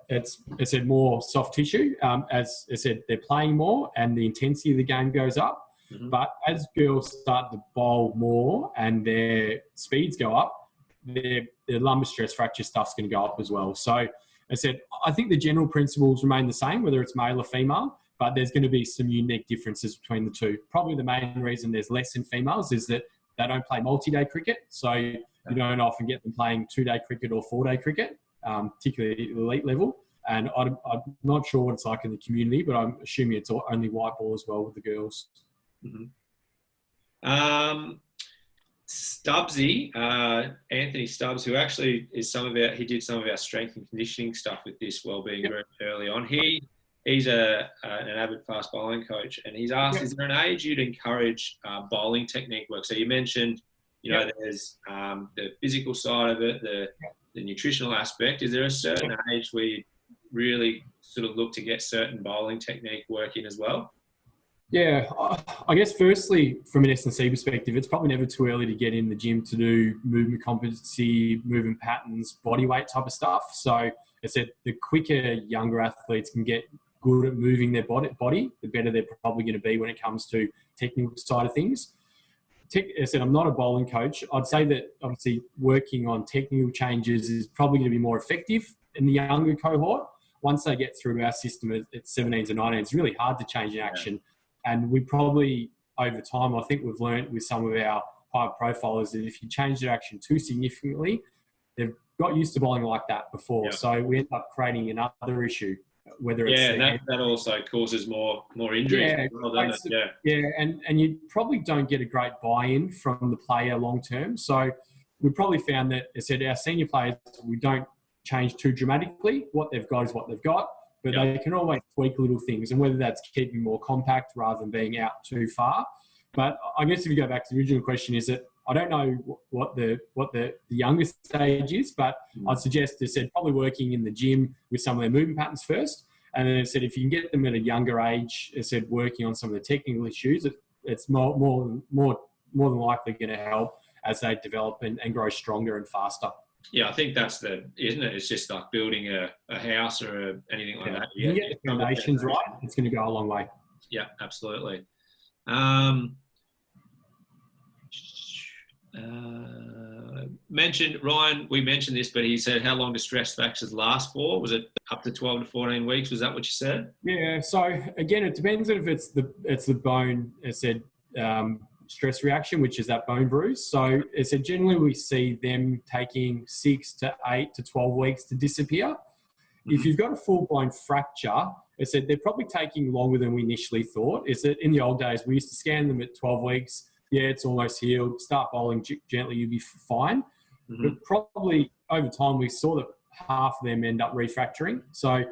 It's more soft tissue. As I said, they're playing more and the intensity of the game goes up. Mm-hmm. But as girls start to bowl more and their speeds go up, their lumbar stress fracture stuff's going to go up as well. So, as I said, I think the general principles remain the same, whether it's male or female, but there's going to be some unique differences between the two. Probably the main reason there's less in females is that they don't play multi-day cricket. So you don't often get them playing 2-day cricket or 4-day cricket, particularly at the elite level. And I'm not sure what it's like in the community, but I'm assuming it's only white ball as well with the girls. Mm-hmm. Stubbsy, Anthony Stubbs, who actually is he did some of our strength and conditioning stuff with this wellbeing group early on. He's an avid fast bowling coach, and he's asked, is there an age you'd encourage bowling technique work? So you mentioned, there's the physical side of it, the nutritional aspect. Is there a certain age where you really sort of look to get certain bowling technique working as well? Yeah, I guess firstly, from an S&C perspective, it's probably never too early to get in the gym to do movement competency, movement patterns, body weight type of stuff. So I said the quicker younger athletes can get good at moving their body, the better they're probably going to be when it comes to technical side of things. As I said, I'm not a bowling coach. I'd say that obviously working on technical changes is probably going to be more effective in the younger cohort. Once they get through our system at 17s and 19s, it's really hard to change in action. And we probably, over time, I think we've learned with some of our high profilers that if you change their action too significantly, they've got used to bowling like that before. So we end up creating another issue, whether it's... that also causes more injuries. And you probably don't get a great buy-in from the player long-term. So we probably found that, as I said, our senior players, we don't change too dramatically. What they've got is what they've got. But they can always tweak little things, and whether that's keeping more compact rather than being out too far. But I guess if you go back to the original question, is that I don't know what the youngest stage is, but I'd suggest, as I said, probably working in the gym with some of their movement patterns first. And then, as I said, if you can get them at a younger age, as I said, working on some of the technical issues, it's more than likely going to help as they develop and grow stronger and faster. Yeah, I think that's isn't it? It's just like building a house or anything like that. You get the foundations right, it's going to go a long way. Yeah, absolutely. We mentioned this, but he said, how long do stress fractures last for? Was it up to 12 to 14 weeks? Was that what you said? Yeah, so again, it depends if it's the bone, as I said, stress reaction, which is that bone bruise. So as I said, generally we see them taking 6 to 8 to 12 weeks to disappear. Mm-hmm. If you've got a full-blown fracture, as I said, they're probably taking longer than we initially thought. Is that in the old days, we used to scan them at 12 weeks. Yeah, it's almost healed. Start bowling gently, you'll be fine. Mm-hmm. But probably over time, we saw that half of them end up refracturing. So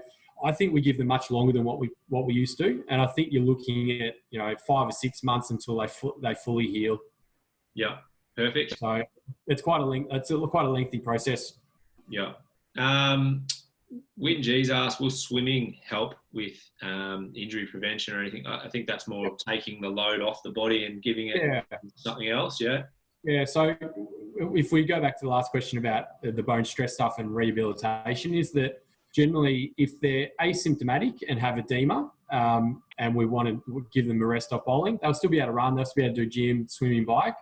I think we give them much longer than what we used to, and I think you're looking at 5 or 6 months until they fully heal. Yeah, perfect. So it's quite a lengthy process. Yeah. Win G's asked, will swimming help with injury prevention or anything? I think that's more of taking the load off the body and giving it something else. Yeah. Yeah. So if we go back to the last question about the bone stress stuff and rehabilitation, is that generally, if they're asymptomatic and have edema, and we want to give them a rest off bowling, they'll still be able to run, they'll still be able to do gym, swimming, bike.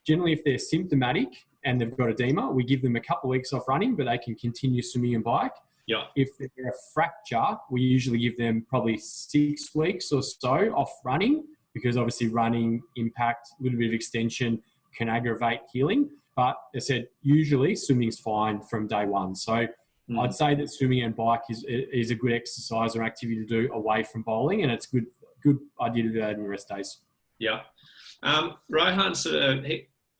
Generally, if they're symptomatic and they've got edema, we give them a couple of weeks off running, but they can continue swimming and bike. Yeah. If they're a fracture, we usually give them probably 6 weeks or so off running, because obviously running impact, a little bit of extension can aggravate healing. But as I said, usually swimming's fine from day one. So I'd say that swimming and bike is a good exercise or activity to do away from bowling, and it's good idea to do that in your rest days. Yeah. Rohan,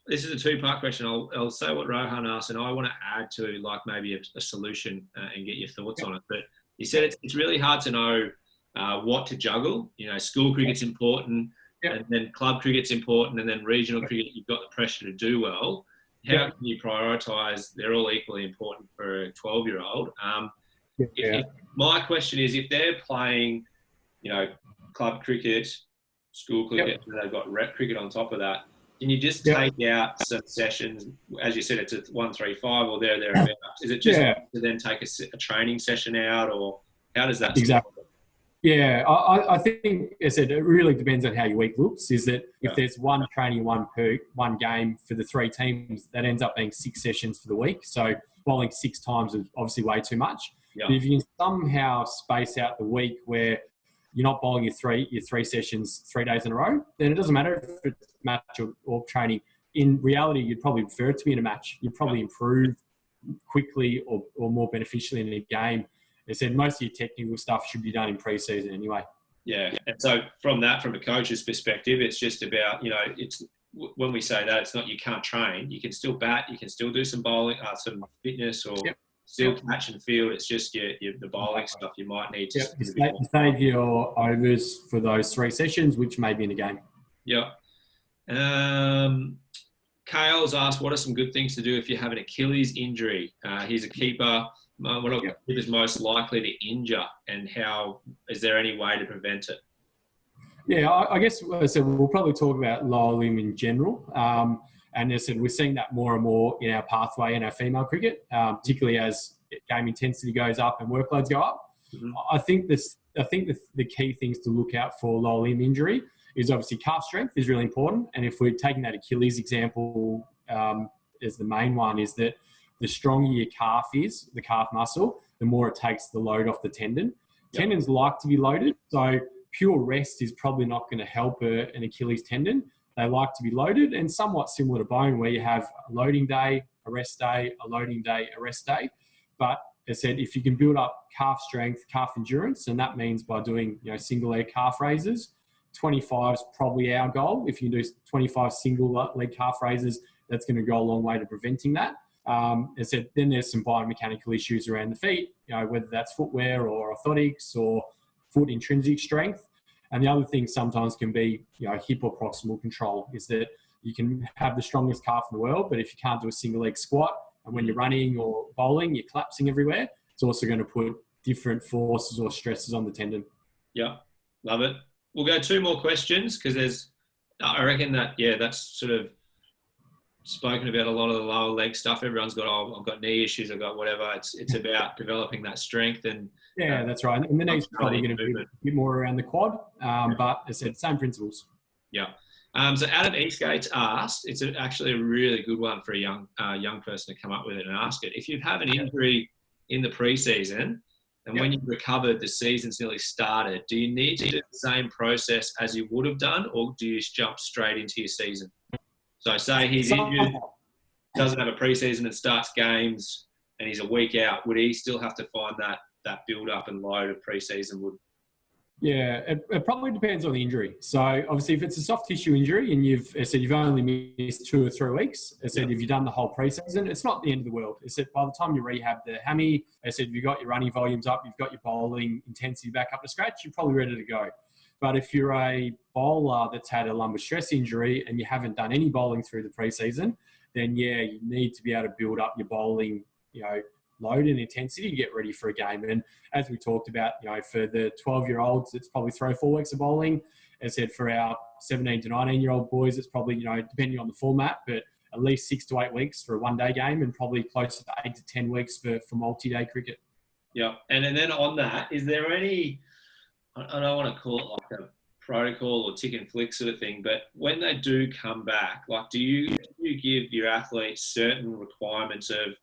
this is a two-part question. I'll say what Rohan asked, and I want to add to like maybe a solution and get your thoughts on it. But he said it's really hard to know what to juggle. You know, school cricket's important, and then club cricket's important, and then regional cricket, you've got the pressure to do well. How can you prioritise? They're all equally important for a 12-year-old. My question is, if they're playing, you know, club cricket, school cricket, and they've got rep cricket on top of that, can you just take out some sessions? As you said, it's a 1-3-5 or thereabouts. Is it just to then take a training session out, or how does that exactly? Yeah, I think, as I said, it really depends on how your week looks. Is that if there's one training, one game for the 3 teams, that ends up being 6 sessions for the week. So bowling 6 times is obviously way too much. Yeah. But if you can somehow space out the week where you're not bowling your three sessions 3 days in a row, then it doesn't matter if it's match or training. In reality, you'd probably prefer it to be in a match. You'd probably improve quickly or more beneficially in a game. They said most of your technical stuff should be done in pre-season anyway. Yeah, and so from a coach's perspective, it's just about, you know, it's when we say that, it's not you can't train. You can still bat, you can still do some bowling, some fitness, or still catch and field. It's just the bowling stuff you might need to save your overs for those 3 sessions, which may be in a game. Yeah. Kale's asked, what are some good things to do if you have an Achilles injury? He's a keeper. What are keepers most likely to injure, and how is there any way to prevent it? Yeah, I guess we'll probably talk about lower limb in general. And as I said, we're seeing that more and more in our pathway in our female cricket, particularly as game intensity goes up and workloads go up. Mm-hmm. I think the key things to look out for lower limb injury is obviously calf strength is really important. And if we're taking that Achilles example as the main one, is that the stronger your calf is, the calf muscle, the more it takes the load off the tendon. Yep. Tendons like to be loaded, so pure rest is probably not going to help an Achilles tendon. They like to be loaded, and somewhat similar to bone, where you have a loading day, a rest day, a loading day, a rest day. But as I said, if you can build up calf strength, calf endurance, and that means by doing single leg calf raises, 25 is probably our goal. If you can do 25 single leg calf raises, that's going to go a long way to preventing that. As I said, then there's some biomechanical issues around the feet, whether that's footwear or orthotics or foot intrinsic strength. And the other thing sometimes can be, hip or proximal control, is that you can have the strongest calf in the world, but if you can't do a single leg squat, and when you're running or bowling, you're collapsing everywhere, it's also going to put different forces or stresses on the tendon. Yeah, love it. We'll go 2 more questions, because I reckon that, that's sort of spoken about a lot of the lower leg stuff. Everyone's got, I've got knee issues, I've got whatever. It's about developing that strength and that's right. And the knee's probably going to be a bit more around the quad, but as I said, same principles. Yeah. So Adam Eastgate's asked, it's actually a really good one for a young person to come up with it and ask it. If you have an injury in the preseason and when you've recovered, the season's nearly started, do you need to do the same process as you would have done, or do you just jump straight into your season? So say he's injured, doesn't have a preseason and starts games, and he's a week out. Would he still have to find that build-up and load of preseason? Yeah, it probably depends on the injury. So obviously, if it's a soft tissue injury and you've only missed 2 or 3 weeks, if you've done the whole preseason, it's not the end of the world. By the time you rehab the hammy, if you've got your running volumes up, you've got your bowling intensity back up to scratch, you're probably ready to go. But if you're a bowler that's had a lumbar stress injury and you haven't done any bowling through the preseason, then you need to be able to build up your bowling, load and intensity to get ready for a game. And as we talked about, for the 12-year-olds, it's probably 3 or 4 weeks of bowling. As I said, for our 17 to 19-year-old boys, it's probably, depending on the format, but at least 6 to 8 weeks for a one-day game, and probably closer to 8 to 10 weeks for multi-day cricket. Yeah. And then on that, is there any, I don't want to call it like a protocol or tick and flick sort of thing, but when they do come back, like, do you give your athletes certain requirements of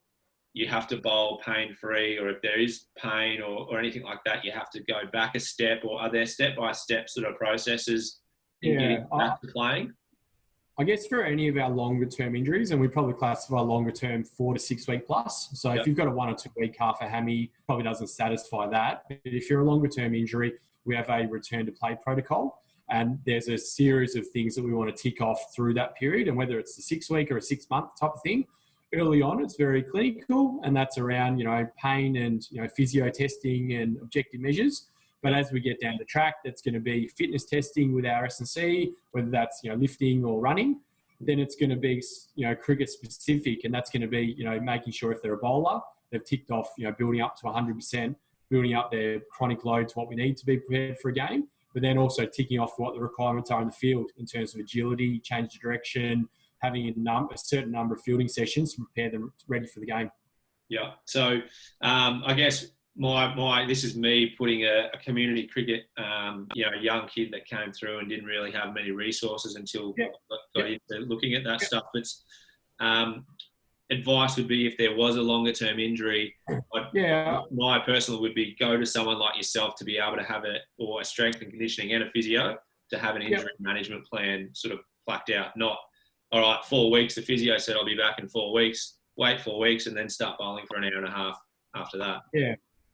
you have to bowl pain-free, or if there is pain or anything like that, you have to go back a step, or are there step-by-step sort of processes in getting back to playing? I guess for any of our longer-term injuries, and we probably classify longer-term 4 to 6 week plus. So if you've got a 1 or 2 week calf or hammy, probably doesn't satisfy that. But if you're a longer-term injury, we have a return to play protocol, and there's a series of things that we want to tick off through that period. And whether it's a 6 week or a 6 month type of thing, early on it's very clinical, and that's around pain and physio testing and objective measures. But as we get down the track, that's going to be fitness testing with our S&C, whether that's lifting or running. Then it's going to be cricket specific, and that's going to be making sure if they're a bowler, they've ticked off building up to 100%, building up their chronic load to what we need to be prepared for a game. But then also ticking off what the requirements are in the field in terms of agility, change of direction, having a certain number of fielding sessions to prepare them ready for the game. Yeah. So I guess this is me putting a community cricket, a young kid that came through and didn't really have many resources until got into looking at that stuff. But advice would be, if there was a longer term injury, my personal would be go to someone like yourself to be able to have a strength and conditioning and a physio to have an injury management plan sort of placked out. Not, all right, 4 weeks, the physio said I'll be back in 4 weeks, wait 4 weeks and then start bowling for an hour and a half after that.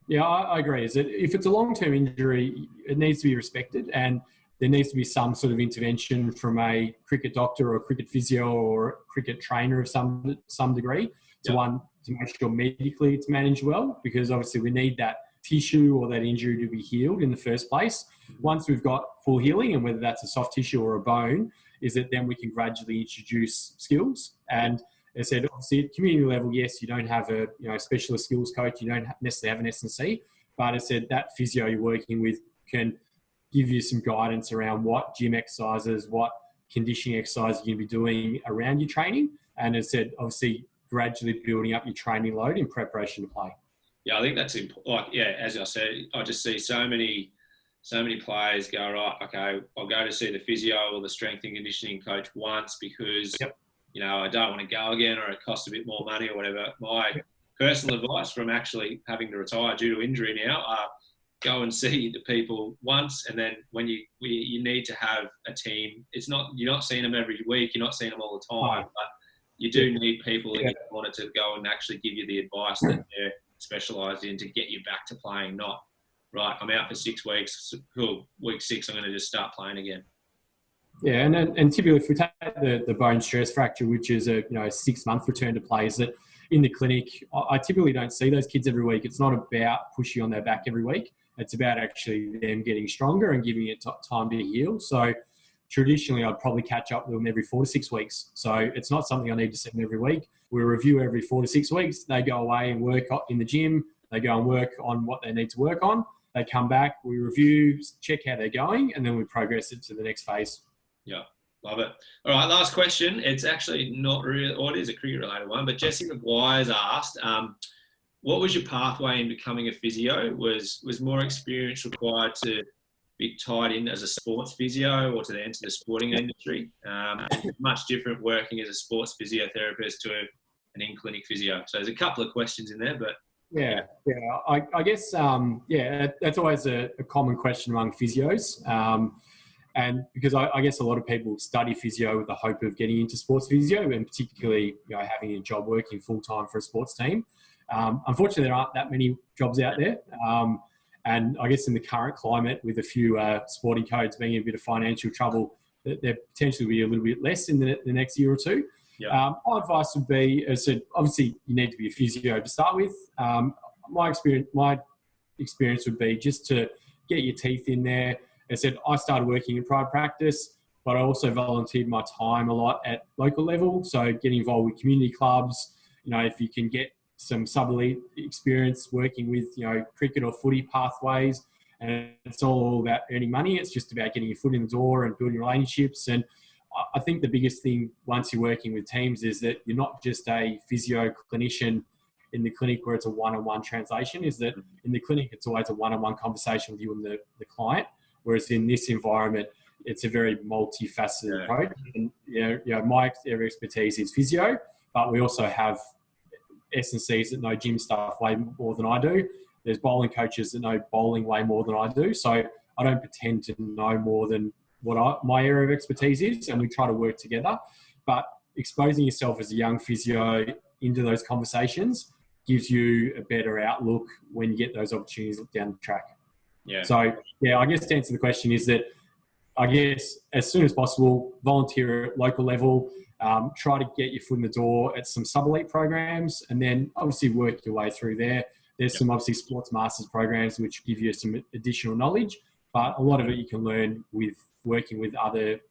Yeah, I agree. Is that if it's a long-term injury, it needs to be respected, and there needs to be some sort of intervention from a cricket doctor or a cricket physio or a cricket trainer of some degree to make sure medically it's managed well, because obviously we need that tissue or that injury to be healed in the first place. Once we've got full healing, and whether that's a soft tissue or a bone, is that then we can gradually introduce skills. And as I said, obviously at community level, yes, you don't have a specialist skills coach, you don't necessarily have an S&C, but as I said, that physio you're working with can give you some guidance around what gym exercises, what conditioning exercises you're going to be doing around your training. And as I said, obviously gradually building up your training load in preparation to play. Yeah, I think that's important. As I said, I just see so many players go, right, okay, I'll go to see the physio or the strength and conditioning coach once because I don't want to go again, or it costs a bit more money or whatever. My personal advice from actually having to retire due to injury now are go and see the people once, and then when you need to have a team, you're not seeing them every week, you're not seeing them all the time, but you do need people that you want to go and actually give you the advice that they're specialised in to get you back to playing, not, right, I'm out for 6 weeks, cool, week 6 I'm going to just start playing again. Yeah, and typically if we take the bone stress fracture, which is a 6-month return to play, is that in the clinic, I typically don't see those kids every week. It's not about pushing on their back every week. It's about actually them getting stronger and giving it time to heal. So traditionally, I'd probably catch up with them every 4 to 6 weeks. So it's not something I need to see them every week. We review every 4 to 6 weeks. They go away and work in the gym. They go and work on what they need to work on. They come back, we review, check how they're going, and then we progress it to the next phase. Yeah, love it. All right, last question. It's actually not really, or it is a cricket-related one, but Jesse McGuire's asked, what was your pathway in becoming a physio? Was more experience required to be tied in as a sports physio or to enter the sporting industry? It's much different working as a sports physiotherapist to an in-clinic physio. So there's a couple of questions in there, but... Yeah. I guess, that's always a common question among physios. And because I guess a lot of people study physio with the hope of getting into sports physio, and particularly having a job working full-time for a sports team. Unfortunately, there aren't that many jobs out there. And I guess in the current climate, with a few sporting codes being in a bit of financial trouble, there potentially will be a little bit less in the next year or two. Yeah. My advice would be, as I said, obviously you need to be a physio to start with. My experience would be just to get your teeth in there. As I said, I started working in private practice, but I also volunteered my time a lot at local level. So getting involved with community clubs, if you can get some sub-elite experience working with, cricket or footy pathways, and it's all about earning money. It's just about getting your foot in the door and building relationships. And I think the biggest thing once you're working with teams is that you're not just a physio clinician in the clinic where it's a one-on-one translation is that in the clinic, it's always a one-on-one conversation with you and the client. Whereas in this environment, it's a very multifaceted approach. And, my area of expertise is physio, but we also have S&Cs that know gym stuff way more than I do. There's bowling coaches that know bowling way more than I do. So I don't pretend to know more than what my area of expertise is, and we try to work together. But exposing yourself as a young physio into those conversations gives you a better outlook when you get those opportunities down the track. Yeah. So, I guess to answer the question is that, I guess as soon as possible, volunteer at local level, try to get your foot in the door at some sub-elite programs, and then obviously work your way through there. There's some obviously sports masters programs which give you some additional knowledge, but a lot of it you can learn with working with other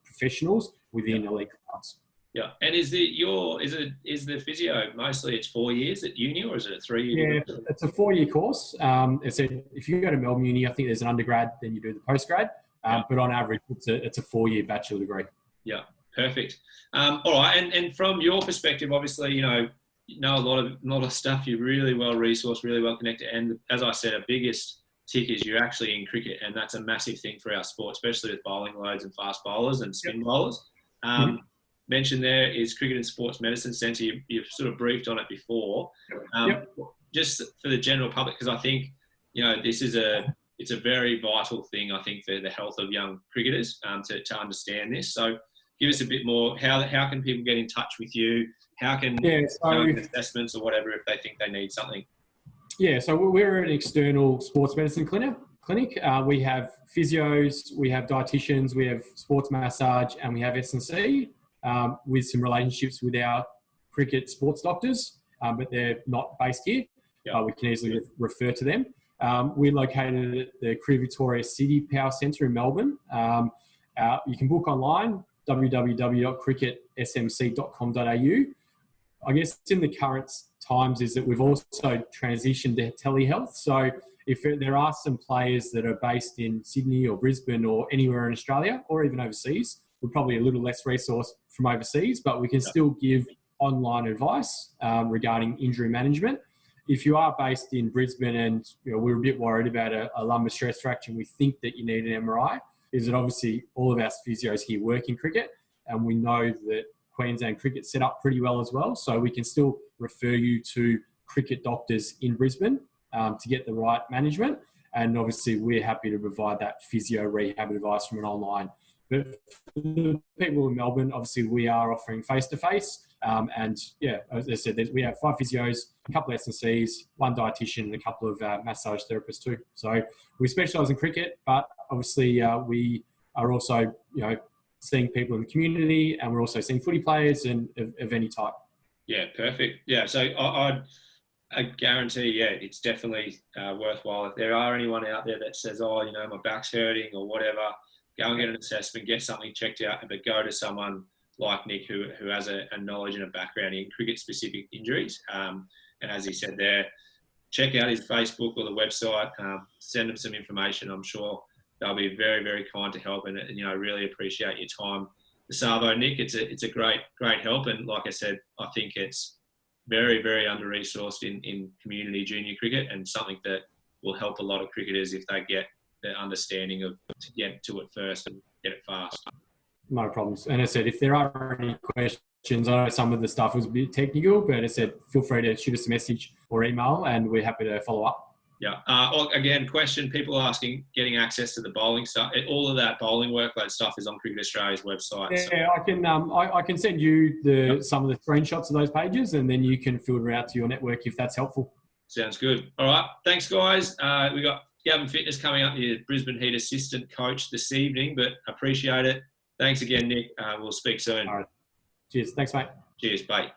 professionals within elite clubs. Yeah, and is the physio mostly it's 4 years at uni, or is it a 3-year? Yeah, it's a 4-year course. If you go to Melbourne Uni, I think there's an undergrad, then you do the postgrad. But on average, it's a 4-year bachelor degree. Yeah, perfect. All right, and from your perspective, obviously, you know a lot of stuff. You're really well resourced, really well connected, and as I said, our biggest tick is you're actually in cricket, and that's a massive thing for our sport, especially with bowling loads and fast bowlers and spin bowlers. Mentioned there is Cricket and Sports Medicine Centre. You've sort of briefed on it before. Just for the general public, because I think it's a very vital thing, I think, for the health of young cricketers to understand this. So give us a bit more. How can people get in touch with you? How can assessments or whatever if they think they need something? Yeah, so we're an external sports medicine clinic. We have physios, we have dietitians, we have sports massage, and we have S&C with some relationships with our cricket sports doctors, but they're not based here. We can easily refer to them. We're located at the Career Victoria City Power Centre in Melbourne. You can book online, www.cricketsmc.com.au. I guess in the current times is that we've also transitioned to telehealth. So if there are some players that are based in Sydney or Brisbane or anywhere in Australia or even overseas, we're probably a little less resourced from overseas, but we can still give online advice regarding injury management. If you are based in Brisbane and we're a bit worried about a lumbar stress fracture and we think that you need an MRI, is that obviously all of our physios here work in cricket, and we know that Queensland cricket set up pretty well as well. So we can still refer you to cricket doctors in Brisbane to get the right management. And obviously we're happy to provide that physio rehab advice from an online. But for the people in Melbourne, obviously we are offering face-to-face. And as I said, we have 5 physios, a couple of S&Cs, 1 dietitian, and a couple of massage therapists too. So we specialise in cricket, but obviously we are also, seeing people in the community, and we're also seeing footy players and of any type. Yeah, perfect. Yeah, so I guarantee, it's definitely worthwhile. If there are anyone out there that says, my back's hurting or whatever, go and get an assessment, get something checked out, but go to someone like Nick who has a knowledge and a background in cricket-specific injuries. And as he said there, check out his Facebook or the website, send them some information. I'm sure they'll be very, very kind to help, and really appreciate your time this arvo, Nick. It's a great help, and like I said, I think it's very, very under-resourced in community junior cricket, and something that will help a lot of cricketers if they get the understanding of to get to it first and get it fast. No problems. And as I said, if there are any questions, I know some of the stuff was a bit technical, but as I said, feel free to shoot us a message or email, and we're happy to follow up. Yeah. Again, question, people asking, getting access to the bowling stuff. All of that bowling workload stuff is on Cricket Australia's website. Yeah, so. I can send you some of the screenshots of those pages, and then you can filter out to your network if that's helpful. Sounds good. All right. Thanks, guys. We got Gavin Fitness coming up, the Brisbane Heat assistant coach this evening, but appreciate it. Thanks again, Nick. We'll speak soon. All right. Cheers. Thanks, mate. Cheers. Bye.